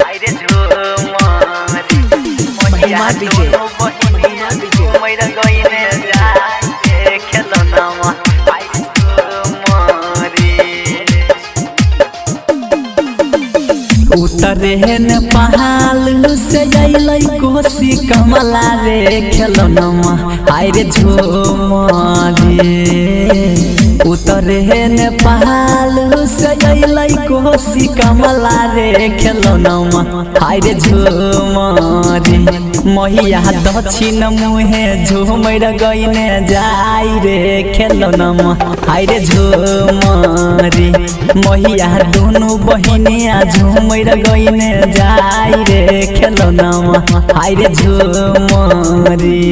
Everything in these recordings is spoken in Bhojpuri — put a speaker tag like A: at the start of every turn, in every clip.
A: आइरे झुमरी महिया दोनों बहिनिया घुमैर गइने जाए खेलौनामा आइरे झुमरी
B: उतरेन पहाड़ से अइलै कोसी कमला रे खेलौनामा आइरे झुमरी उतरेन पहाड़ से अइलै कोसी कमला रे खेलौनामा आइरे झुमरी महिया दक्षिण मुहे झुमैर गइने जाई रे खेलौनामा आइरे झुमरी महिया दोनों बहिनिया झुमैर गइने जाई रे खेलौनामा आइरे झुमरी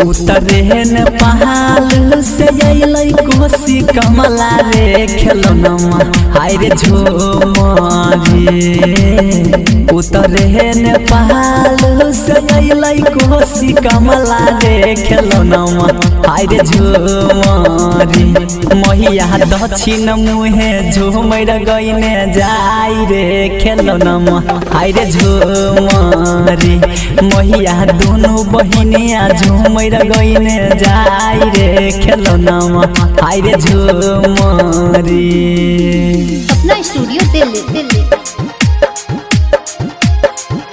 B: उतरेन पहाड़ से अइलै कोसी कमला रे खेलौनामा आइरे झुमरी उतरेन पहाड़ से अइलै कोसी कमला रे खेलौनामा आइरे झुमरी महिया दक्षिण मुहे झुमैर गइने जाई रे खेलौनामा आइरे झुमरी महिया दोनों बहिनिया झुमैर गइने जाई रे खेलौनामा आइरे झुमरी।
C: अपना स्टूडियो दिल्ली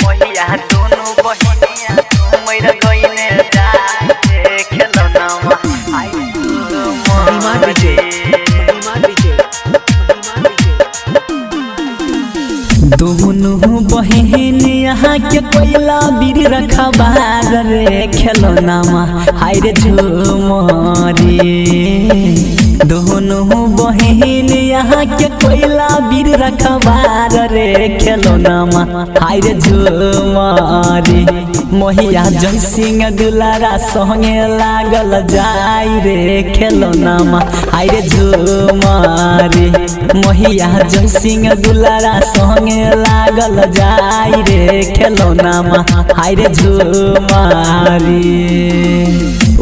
A: महिया दोनों बहिनिया घुमैर गइने जाए रे खेलौनामा आइरे झुमरी
B: दोनों बहिन यहाँ के कोयला बीर रखबार रे खेलौनामा आइरे झुमरी दोनों बहिन यहाँ के कोयला बीर रखबार रे खेलौनामा आइरे झुमरी महिया जय सिंह दुलारा संगे लागल जाई रे खेलौनामा आइरे झुमरी महिया जय सिंह दुलारा संगे लागल जाई रे खेलौनामा आइरे झुमरी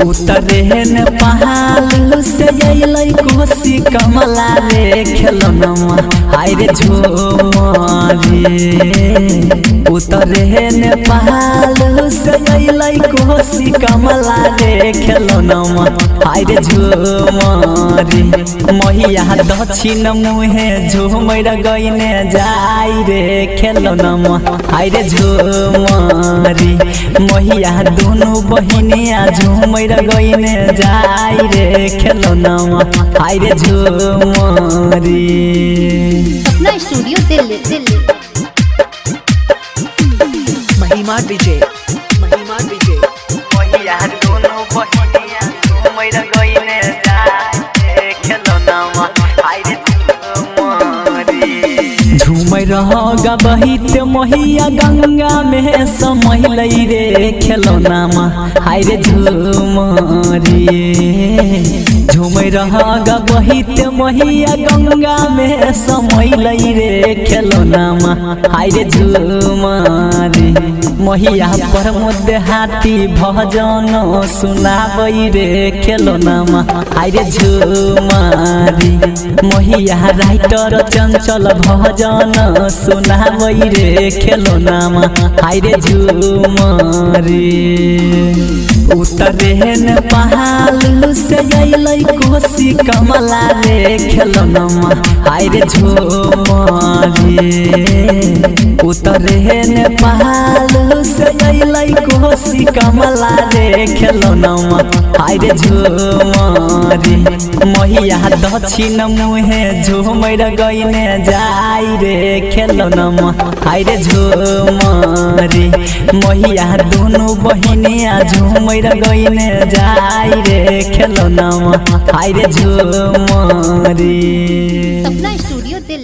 B: उतरेन पहाड़ से अइलै कोसी कमला रे खेलौनामा आइरे झुमरी उतरेन पहाड़ से अइलै कोसी कमला रे खेलौनामा आइरे झुमरी महिया दक्षिण मुहे झुमैर गइने जाई रे खेलौनामा आइरे झुमरी महिया दोनों बहिनिया झुमैर गइने जाई रे खेलौनामा आइरे झुमरी।
C: अपना स्टूडियो दिल्ली
D: महिमा डीजे
A: महिया दोनों बहिनिया घुमैर गइने जाए खेलौनामा आइरे झुमरी
B: झुमैर गबहित महिया गंगा में समैलै रे खेलौनामा आइरे झुमरी झुमैर गबहित महिया गंगा में समैलै रे खेलौनामा आइरे झुमरी महिया प्रमोद हाथी भजन सुनाबै रे खेलौनामा आइरे झुमरी महिया राइटर चंचल भजन सुनाबै रे खेलौनामा आइरे झुमरी उतरेन पहाड़ से अइलै कोसी कमला रे खेलौनामा आइरे झुमरी उतरेन पहाड़ से अइलै कोसी कमला रे खेलौनामा आइरे झुमरी महिया दक्षिण मुहे झुमैर गइने जाई रे खेलौनामा आइरे झुमरी महिया दोनों बहिनिया झुमैर गइने जाई रे खेलौनामा आइरे झुमरी।
C: अपना स्टूडियो दिल्ली।